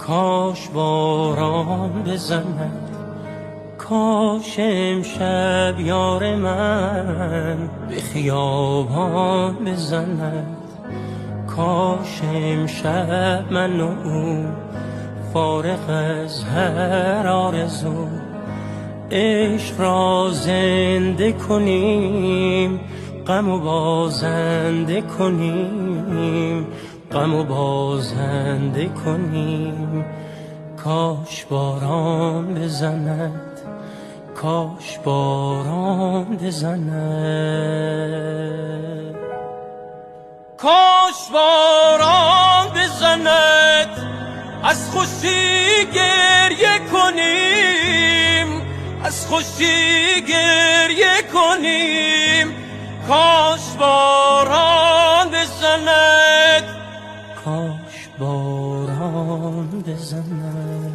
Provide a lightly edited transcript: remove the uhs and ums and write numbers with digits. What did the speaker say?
کاش باران بزند، کاش امشب یار من به خیابان بزند، کاش امشب من و او فارغ از هر آرزو عشق را زنده کنیم، غم و بازنده کنیم، غم و بازنده کنیم. کاش باران بزند، کاش باران بزند، کاش باران بزند، از خوشی گریه کنیم، از خوشی گریه کنیم. کاش باران بزند، کاش باران بزند.